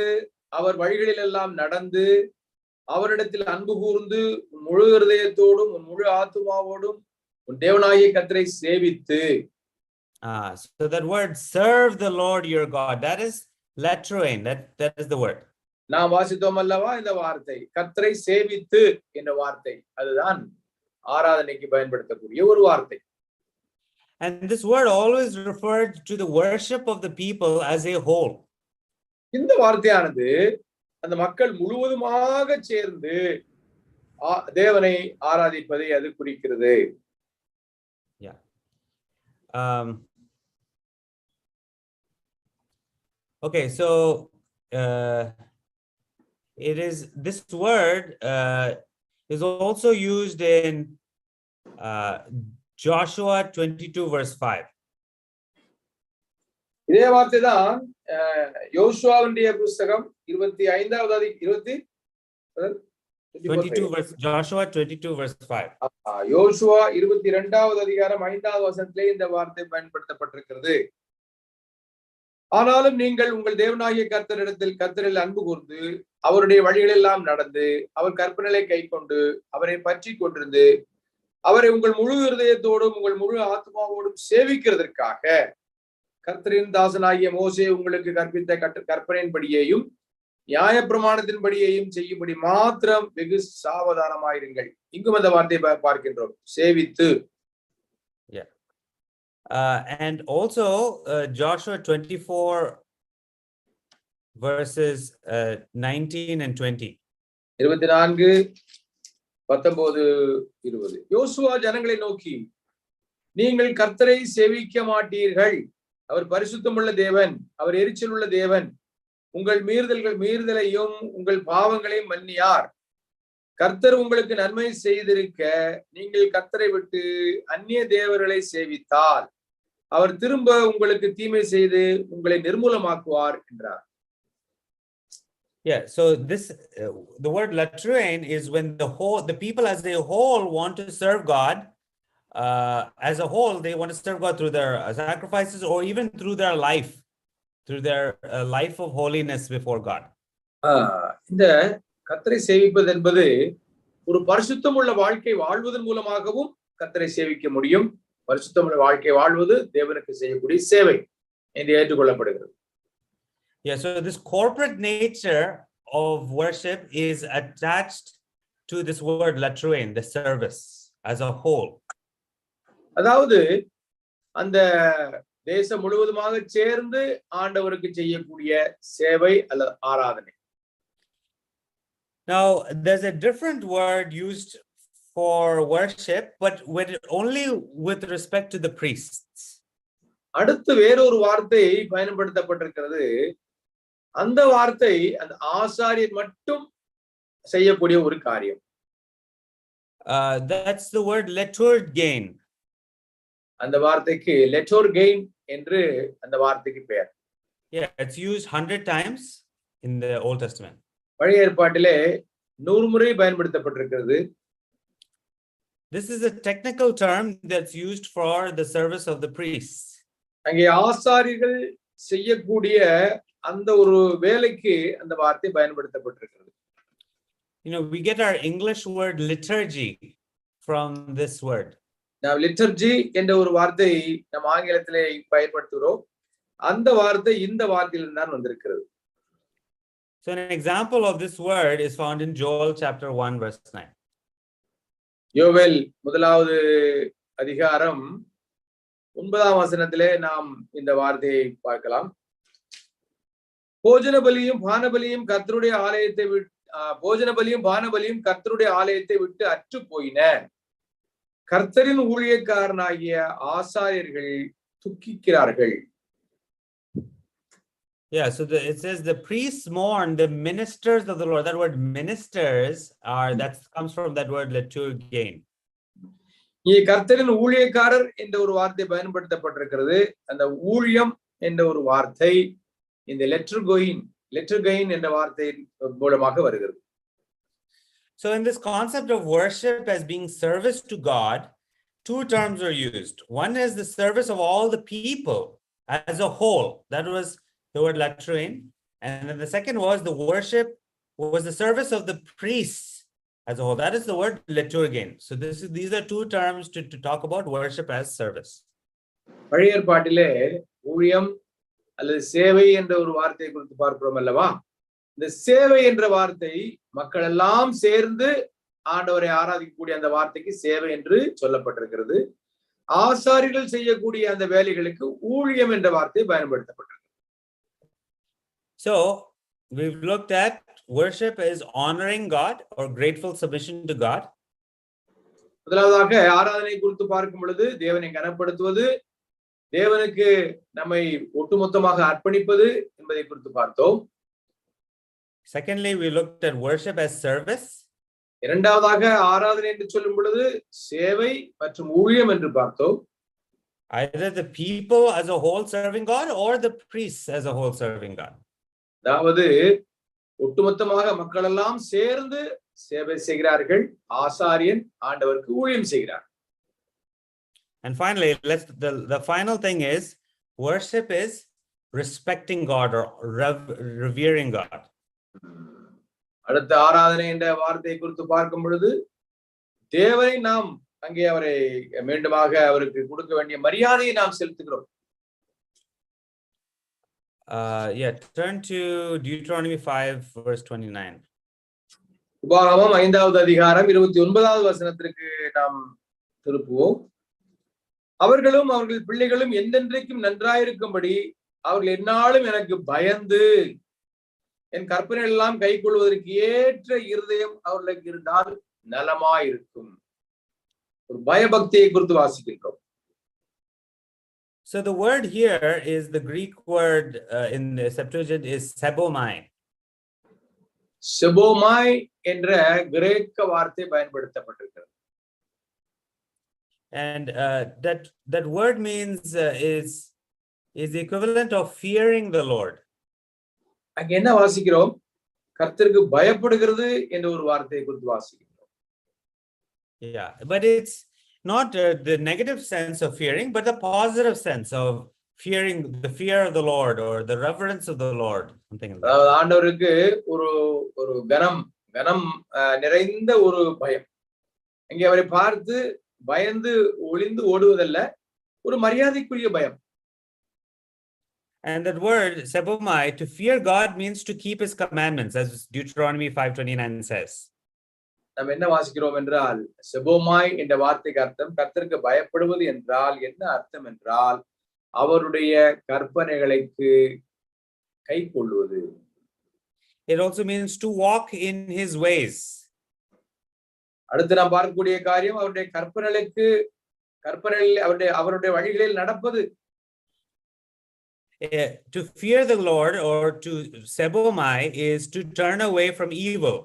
அவர் வழிகளில் எல்லாம் நடந்து அவரிடத்தில் அன்பு கூர்ந்து உன் முழு இருதயத்தோடும் உன் முழு ஆத்துமாவோடும் உன் தேவனாகிய கர்த்தரை சேவித்து. So that word serve the Lord your God, that is latruin, that is the word. நாம் வாசித்தோம் அல்லவா இந்த வார்த்தை, கர்த்தரை சேவித்து என்ற வார்த்தை, அதுதான் ஆராதனைக்கு பயன்படுத்தக்கூடிய ஒரு வார்த்தை. And this word always referred to the worship of the people as a whole. இந்த வார்த்தையானது அந்த மக்கள் முழுவதுமாக சேர்ந்து தேவனை ஆராதிப்பதை அது குறிக்கிறது. Yeah. Okay, so it is, this word is also used in Joshua 22 verse 5. இதே வார்த்தை தான் யோசுவாவுடைய புத்தகம் 25வது 22 verse, Joshua 22 verse 5. யோசுவா 22வது அதிகாரம் 5வது வசனத்திலே இந்த வார்த்தை பயன்படுத்தப்பட்டிருக்கிறது. ஆனாலும் நீங்கள் உங்கள் தேவனாகிய கர்த்தரில் அன்பு கூர்ந்து அவருடைய வழிகளெல்லாம் நடந்து அவர் கற்பனைகளை கைக்கொண்டு அவரை பற்றி கொண்டிருந்து அவரை உங்கள் முழு இருதயத்தோடும் உங்கள் முழு ஆத்மாவோடும் சேவிக்கிறதற்காக கர்த்தரின் தாசனாகிய மோசே உங்களுக்கு கற்பித்த கற்பனையின்படியேயும் நியாயப்பிரமாணத்தின்படியேயும் செய்யும்படி மாத்திரம் வெகு சாவதானமாயிருங்கள். இங்கும் அந்த வார்த்தையை பார்க்கின்றோம், சேவித்து. And also Joshua 24 verses 19 and 20. 24, 19, 20. யோசுவா ஜனங்களை நோக்கி, நீங்கள் கர்த்தரை சேவிக்க மாட்டீர்கள், அவர் பரிசுத்தமுள்ள தேவன், அவர் எரிச்சல் உள்ள தேவன், உங்கள் மீறுதலையும் உங்கள் பாவங்களையும் மன்னியார். கர்த்தர் உங்களுக்கு நன்மை செய்திருக்க நீங்கள் கர்த்தரை விட்டு அந்நிய தேவர்களை சேவித்தால் அவர் திரும்ப உங்களுக்கு தீமை செய்து உங்களை நிர்மூலமாக்குவார் என்றார். Yeah, so this the word latruin is when the people as a whole want to serve God. As a whole, they want to serve God through their sacrifices or even through their life of holiness before God. இந்த கர்த்தரை சேவிப்பது என்பது ஒரு பரிசுத்தமுள்ள வாழ்க்கை வாழ்வதன் மூலமாகவும் கர்த்தரை சேவிக்க முடியும். பரிசுத்தமுள்ள வாழ்க்கை வாழ்வது தேவனுக்கு செய்யக்கூடிய சேவை என்று ஏற்றுக்கொள்ளப்படுகிறது. Yeah, so this corporate nature of worship is attached to this word latrine, the service as a whole. அதாவது அந்த தேசம் முழுவதுமாக சேர்ந்து ஆண்டவருக்கு செய்யக்கூடிய சேவை அல்லது ஆராதனை. Now, there's a different word used for worship, but only with respect to the priests. அடுத்து வேறொரு வார்த்தை பயன்படுத்தப்பட்டிருக்கிறது. அந்த வார்த்தை அந்த ஆசாரியர் மட்டும் செய்யக்கூடிய ஒரு காரியம். That's the word liturgein. அந்த வார்த்தைக்கு liturgein என்று அந்த வார்த்தைக்கு பெயர். Yeah, it's used 100 times in the Old Testament. பழைய ஏற்பாட்டிலே 100 முறை பயன்படுத்தப்பட்டிருக்கிறது. This is a technical term that's used for the service of the priests. அங்கே ஆசாரியர்கள் செய்யக்கூடிய அந்த ஒரு வேலைக்கு அந்த வார்த்தை பயன்படுத்தப்பட்டிருக்கிறது. You know, we get our English word liturgy from this word. நாம் liturgy என்ற ஒரு வார்த்தை நம் ஆங்கிலத்திலே பயன்படுத்துகிறோம். அந்த வார்த்தை இந்த வார்த்தையிலிருந்து தான் வந்திருக்கிறது. So an example of this word is found in Joel chapter 1 verse 9. யோவேல் முதலாவது அதிகாரம் 9ஆம் வசனத்திலே நாம் இந்த வார்த்தையை பார்க்கலாம். போஜன பலியும் பானபலியும் கர்த்தருடைய ஆலயத்தை விட்டு அற்று போயின. கர்த்தரின் ஊழியக்காரனாகிய ஆசாரியர்கள் துக்கிக்கிறார்கள். Yeah, so it says the priests mourn the ministers of the Lord. That word ministers that comes from that word liturgein. இங்கே கர்த்தரின் ஊழியக்காரர் என்ற ஒரு வார்த்தை பயன்படுத்தப்பட்டிருக்கிறது. அந்த ஊழியம் என்ற ஒரு வார்த்தை இந்த liturgein என்ற வார்த்தையின் மூலமாக வருகிறது. So in this concept of worship as being service to God, two terms are used. One is the service of all the people as a whole. That was the word latrine. And then the second was the worship was the service of the priests as a whole. That is the word liturgein. So these are two terms to talk about worship as service. பழைய ஏற்பாட்டிலே ஊழியம் அல்லது சேவை என்ற ஒரு வார்த்தையை குறித்து பார்க்கிறோம் அல்லவா? இந்த சேவை என்ற வார்த்தை மக்கள் எல்லாம் சேர்ந்து ஆண்டவரை ஆராதிக்கக்கூடிய அந்த வார்த்தைக்கு சேவை என்று சொல்லப்பட்டிருக்கிறது. ஆசாரியர்கள் செய்யக்கூடிய அந்த வேலைகளுக்கு ஊழியம் என்ற வார்த்தை பயன்படுத்தப்பட்டிருக்கிறது. So we've looked at worship is honoring God or grateful submission to God. முதலாவதாக ஆராதனை குறித்து பார்க்கும் பொழுது தேவனை கனப்படுத்துவது, தேவனுக்கு நம்மை ஒட்டுமொத்தமாக அர்ப்பணிப்பது என்பதை குறித்து பார்த்தோம். Secondly, we looked at worship as service. இரண்டாவதாக ஆராதனை என்று சொல்லும் பொழுது சேவை மற்றும் ஊழியம் என்று பார்த்தோம். Either the people as a whole serving God or the priests as a whole serving God. அதாவது ஒட்டுமொத்தமாக மக்கள் எல்லாம் சேர்ந்து சேவை செய்கிறார்கள், ஆசாரியன் ஆண்டவருக்கு ஊழியம் செய்கிறார். And finally, the final thing is worship is respecting God or revering God. அடுத்த ஆராதனை என்ற வார்த்தையை குறித்து பார்க்கும் பொழுது தேவனை நாம் அங்கே அவரை மீண்டுமாக அவருக்கு கொடுக்க வேண்டிய மரியாதையை நாம் செலுத்துகிறோம். Turn to Deuteronomy 5 verse 29. உபாகமம் 5வது அதிகாரம் 29வது வசனத்திற்கு நாம் திருப்புவோம். அவர்களும் அவர்கள் பிள்ளைகளும் என்றென்றைக்கும் நன்றாயிருக்கும்படி அவர்கள் எந்நாளும் எனக்கு பயந்து என் கற்பனைகள் எல்லாம் கை கொள்வதற்கு ஏற்ற இருதயம் அவர்களுக்கு இருந்தால் நலமாயிருக்கும். ஒரு பயபக்தியை குறித்து வாசிக்கிறோம். So the word here is the Greek word in the Septuagint is sebomai. செபோமாய் என்ற கிரேக்க வார்த்தை பயன்படுத்தப்பட்டிருக்கிறது. And that word means is the equivalent of fearing the Lord. அங்க என்ன வாசிக்கிறோம்? கர்த்தருக்கு பயப்படுகிறது என்ற ஒரு வார்த்தையை குறித்து வாசிக்கிறோம். Yeah, but it's not the negative sense of fearing, but the positive sense of fearing, the fear of the Lord or the reverence of the Lord, something like that. ஆண்டவருக்கு ஒரு கனம் நிறைந்த ஒரு பயம். இங்கே அவரை பார்த்து பயந்து ஒளிந்து ஓடுவதல்ல, ஒரு மரியாதைக்குரிய பயம். And that word sebomai, to fear God, means to keep his commandments, as Deuteronomy 5:29 says. நாம் என்ன வாசிக்கிறோம் என்றால், செபோமாய் என்ற வார்த்தைக்கு அர்த்தம் கர்த்தருக்கு பயப்படுவது என்றால் என்ன அர்த்தம் என்றால், அவருடைய கற்பனைகளுக்கு கை கொள்வது. It also means to walk in his ways. அடுத்து நாம் பார்க்கக்கூடிய காரியம் அவருடைய கற்பனைகளில் அவருடைய வழிகளில் நடப்பது. To fear the Lord or to sebomai is to turn away from evil.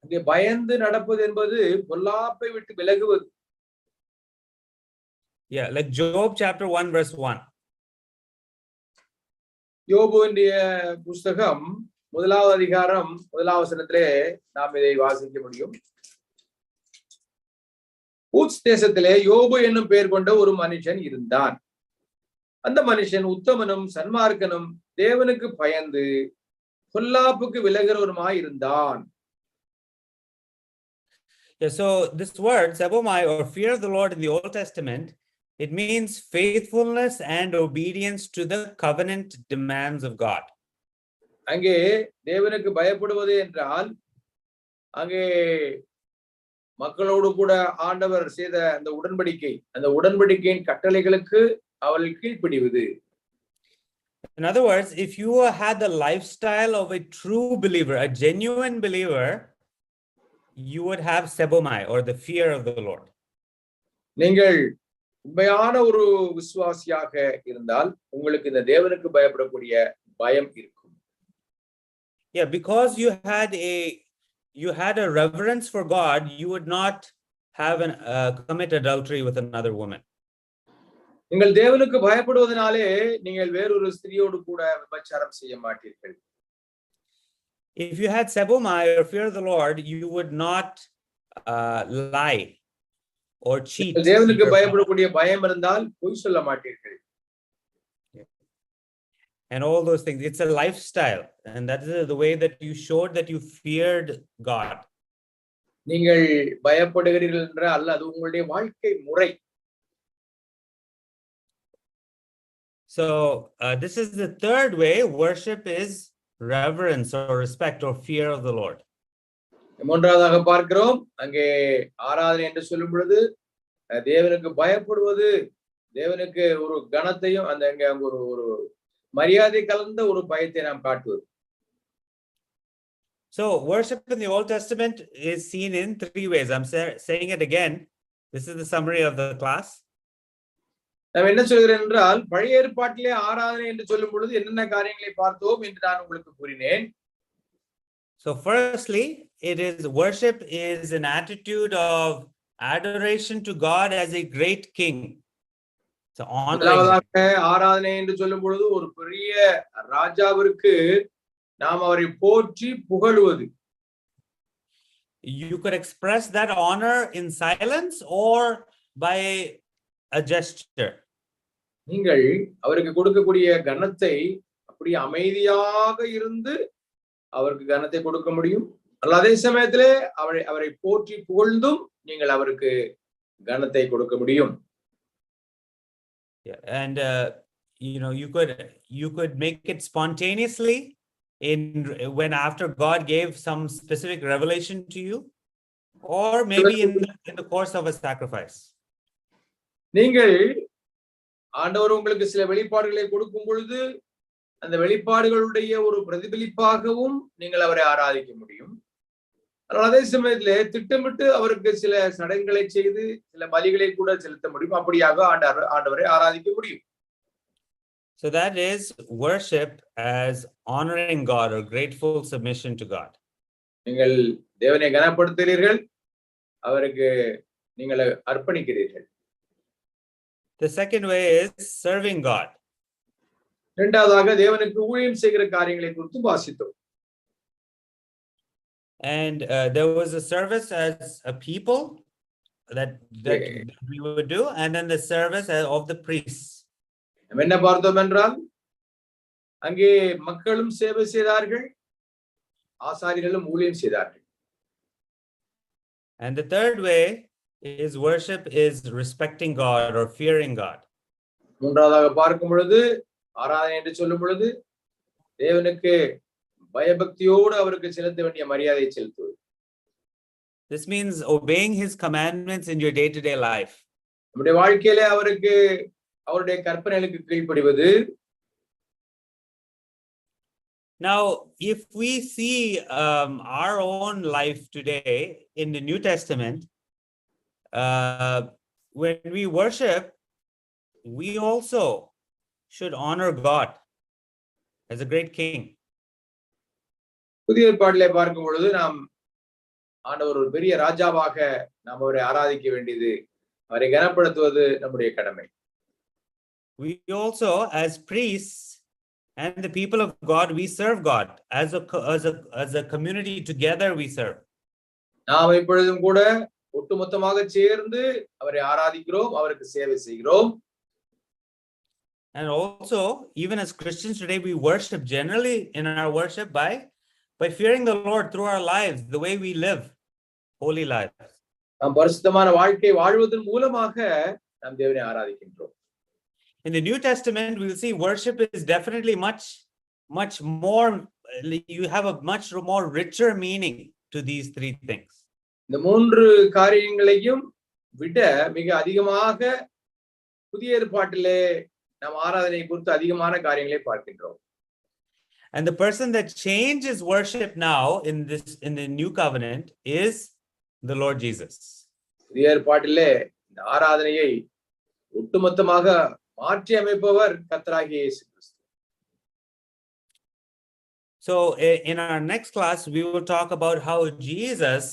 அங்கே பயந்து நடப்பது என்பது பொல்லாப்பை விட்டு விலகுவது. Yeah, like Job chapter 1 verse 1. யோபுவினுடைய புஸ்தகம் 1வது அதிகாரம் 1வது வசனத்திலே நாம் இதை வாசிக்க முடியும். ஊத்ஸ் தேசத்திலே யோபு என்னும் பெயர் கொண்ட ஒரு மனுஷன் இருந்தான். அந்த மனுஷன் உத்தமனும் சன்மார்க்கனும் தேவனுக்கு பயந்து பொல்லாப்புக்கு விலகிறவருமாய் இருந்தான். Yeah, so this word sebomai or fear of the Lord in the Old Testament, it means faithfulness and obedience to the covenant demands of God. அங்கே தேவனுக்கு பயப்படுவது என்றால் அங்கே மக்களோடு கூட ஆண்டவர் செய்த அந்த உடன்படிக்கையின் கட்டளைகளுக்கு அவர்கள் கீழ்ப்படிவது. In other words, if you had the lifestyle of a true believer, a genuine believer, you would have sebomai or the fear of the Lord. நீங்கள் உண்மையான ஒரு விசுவாசியாக இருந்தால் உங்களுக்கு இந்த தேவனுக்கு பயப்படக்கூடிய பயம் இருக்கும். Yeah, because you had a reverence for God, you would not have commit adultery with another woman. நீங்கள் தேவனுக்கு பயப்படுவதனாலே நீங்கள் வேறொரு ஸ்திரியோடு கூட விபச்சாரம் செய்ய மாட்டீர்கள். If you had sebomai or fear of the Lord, you would not lie or cheat. தேவனுக்கு பயப்படக்கூடிய பயம் இருந்தால் பொய் சொல்ல மாட்டீர்கள். And all those things. It's a lifestyle, and that is the way that you showed that you feared God. நீங்கள் பயப்படுகிறீர்கள் என்றால் அது உங்களுடைய வாழ்க்கை முறை. So this is the third way worship is reverence or respect or fear of the Lord. மூன்றாவதாக பார்க்கிறோம் அங்கே ஆராதனை என்று சொல்லும் பொழுது தேவனுக்கு பயப்படுவது, தேவனுக்கு ஒரு கனத்தையும் அங்க ஒரு மரியாதை கலந்த ஒரு பயத்தை நாம் காட்டுவது. So worship in the Old Testament is seen in three ways. I'm saying it again. This is the summary of the class. நாம் என்ன சொல்கிறேன் என்றால் பழைய ஏற்பாட்டிலே ஆராதனை என்று சொல்லும் பொழுது என்னென்ன காரியங்களை பார்த்தோம் என்று நான் உங்களுக்கு கூறினேன். So firstly, worship is an attitude of adoration to God as a great king. So ஆராதனை என்று சொல்லும் பொழுது ஒரு பெரிய ராஜாவிற்கு நாம் அவரை போற்றி புகழுவது. You could express that honor in silence or by a gesture. நீங்கள் அவருக்கு கொடுக்கக்கூடிய கனத்தை அப்படி அமைதியாக இருந்து அவருக்கு கனத்தை கொடுக்க முடியும். அதே சமயத்திலே அவரை போற்றி புகழ்ந்தும் நீங்கள் அவருக்கு கனத்தை கொடுக்க முடியும். Yeah, and you could make it spontaneously when after God gave some specific revelation to you, or maybe in the course of a sacrifice. நீங்கள் ஆண்டவர் உங்களுக்கு சில வெளிப்பாடுகளை கொடுக்கும் பொழுது அந்த வெளிப்பாடுகளுடைய ஒரு பிரதிபலிப்பாகவும் நீங்கள் அவரை ஆராதிக்க முடியும். அதே சமயத்திலே திட்டமிட்டு அவருக்கு சில சடங்குகளை செய்து சில பலிகளை கூட செலுத்த முடியும். அப்படியாக ஆண்டவரை ஆராதிக்க முடியும். So that is worship as honoring God or grateful submission to God. நீங்கள் தேவனை கனப்படுத்துகிறீர்கள், அவருக்கு நீங்கள் அர்ப்பணிக்கிறீர்கள். The second way is serving God. இரண்டாவதாக தேவனுக்கு ஊழியம் செய்கிற காரியங்களை குறித்து வாசித்தோம். And there was a service as a people that we would do, and then the service of the priests. என்ன பார்த்தோம் என்றால் அங்கே மக்களும் சேவை செய்தார்கள், ஆசாரியர்களும் ஊழியம் செய்தார்கள். And the third way is worship is respecting God or fearing God. மூன்றாவதாக பார்க்கும் பொழுது ஆராதனை என்று சொல்லும் பொழுது தேவனுக்கு பயபக்தியோடு அவருக்கு செலுத்த வேண்டிய மரியாதையை செலுத்துவது. This means obeying his commandments in your day-to-day life. நம்முடைய வாழ்க்கையிலே அவருடைய கற்பனைகளுக்கு கீழ்ப்படிவது. Now, if we see our own life today in the New Testament, when we worship, we also should honor God as a great king. புதிய ஏற்பாட்டிலே பார்க்கும் பொழுது நாம் ஆண்டவர் ஒரு பெரிய ராஜாவாக நாம் அவரை ஆராதிக்க வேண்டியது, அவரை கனப்படுத்துவது நம்முடைய கடமை. We also, as priests and the people of God, we serve God as a community together. We serve. நாம் இப்பொழுதும் கூட ஒட்டுமொத்தமாக சேர்ந்து அவரை ஆராதிக்கிறோம், அவருக்கு சேவை செய்கிறோம். And also, even as Christians today, we worship generally in our worship by fearing the Lord through our lives, the way we live holy lives. நாம் பரிசுத்தமான வாழ்க்கை வாழ்வதன் மூலமாக நாம் தேவனை ஆராதிக்கின்றோம். In the New Testament, we will see worship is definitely much more. You have a much more richer meaning to these three things. இந்த மூன்று காரியங்களையும் விட மிக அதிகமாக புதிய ஏற்பாட்டிலே நாம் ஆராதனை குறித்து அதிகமான காரியங்களை பார்க்கின்றோம். And the person that changes worship now in the new covenant is the Lord Jesus. புதிய ஏற்பாட்டிலே இந்த ஆராதனையை ஒட்டுமொத்தமாக மாற்றி அமைப்பவர் கர்த்தராகிய இயேசு கிறிஸ்து. So in our next class, we will talk about how Jesus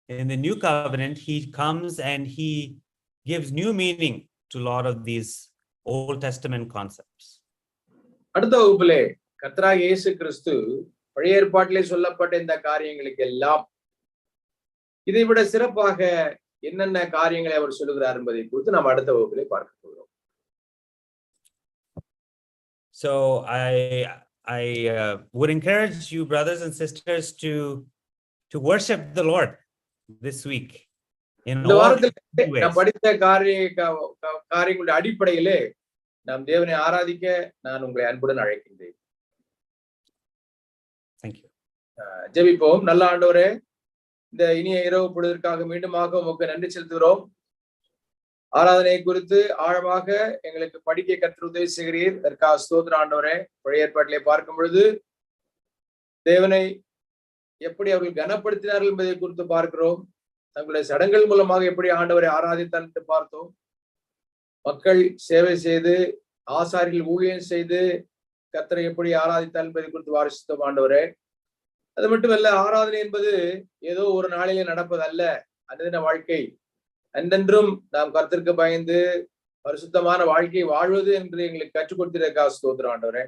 in the new covenant, he comes and he gives new meaning to a lot of these Old Testament concepts. அடுத்த வகுப்பிலே கர்த்தராகிய இயேசு கிறிஸ்து பழைய ஏற்பாட்டிலே சொல்லப்பட்ட இந்த காரியங்களுக்கு எல்லாம் இதைவிட சிறப்பாக என்னென்ன காரியங்களை அவர் சொல்லுகிறார் என்பதை குறித்து நாம் அடுத்த வகுப்பிலே பார்க்க போகிறோம். So I would encourage you, brothers and sisters, to worship the Lord this week. இந்த வாரத்தில் நாம் படித்த காரியங்களுடைய அடிப்படையிலே நாம் தேவனை ஆராதிக்க நான் உங்களை அன்புடன் அழைக்கின்றேன். Thank you. ஜெபிப்போம். நல்ல ஆண்டவரே, இந்த இனிய இரவு பொழுதிற்காக மீண்டுமாக உமக்கு நன்றி செலுத்துகிறோம். ஆராதனை குறித்து ஆழமாக எங்களுக்கு படிக்க கர்த்தர் உதவி செய்கிறீர். அதற்காக ஸ்தோத்திரம் ஆண்டவரே. பழைய ஏற்பாட்டிலே பார்க்கும் பொழுது தேவனை எப்படி அவர்கள் கனப்படுத்தினார்கள் என்பதை குறித்து பார்க்கிறோம். தங்களுடைய சடங்குகள் மூலமாக எப்படி ஆண்டவரை ஆராதித்தார் என்று பார்த்தோம். மக்கள் சேவை செய்து ஆசாரிகள் ஊழியம் செய்து கர்த்தரை எப்படி ஆராதித்தார் என்பதை குறித்து வாசித்தோம் ஆண்டவரே. அது மட்டுமல்ல, ஆராதனை என்பது ஏதோ ஒரு நாளிலே நடப்பது அல்ல. அனுதின வாழ்க்கை, அன்றென்றும் நாம் கர்த்தருக்கு பயந்து பரிசுத்தமான வாழ்க்கை வாழ்வது என்று எங்களுக்கு கற்றுக் கொடுத்திருக்காக ஸ்தோத்திரம் ஆண்டவரே.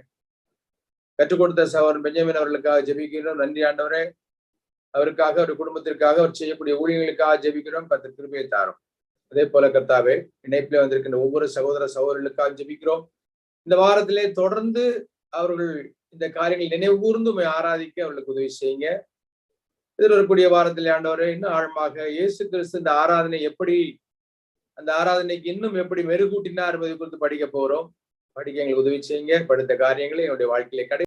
கற்றுக் கொடுத்த சகோதரன் பெஞ்சமின் அவர்களுக்காக ஜெபிக்கிறோம். நன்றி ஆண்டவரே. அவருக்காக, அவருடைய குடும்பத்திற்காக, அவர் செய்யக்கூடிய ஊழியர்களுக்காக ஜெபிக்கிறோம். கர்த்தர் கிருபையை தாரும். அதே போல கர்த்தாவே, இணைப்பிலே வந்திருக்கின்ற ஒவ்வொரு சகோதர சகோதரர்களுக்காக ஜெபிக்கிறோம். இந்த வாரத்திலே தொடர்ந்து அவர்கள் இந்த காரியங்கள் நினைவு கூர்ந்து ஆராதிக்க அவர்களுக்கு உதவி செய்யுங்க. இதில் வரக்கூடிய வாரத்தில் ஆண்டவரே, இன்னும் ஆழமாக இயேசு கிறிஸ்து இந்த ஆராதனை எப்படி, அந்த ஆராதனைக்கு இன்னும் எப்படி மெருகூட்டினார் என்பதை குறித்து படிக்க போகிறோம். படிக்க எங்களுக்கு உதவி செய்யுங்க. படித்த காரியங்களை என்னுடைய வாழ்க்கையிலே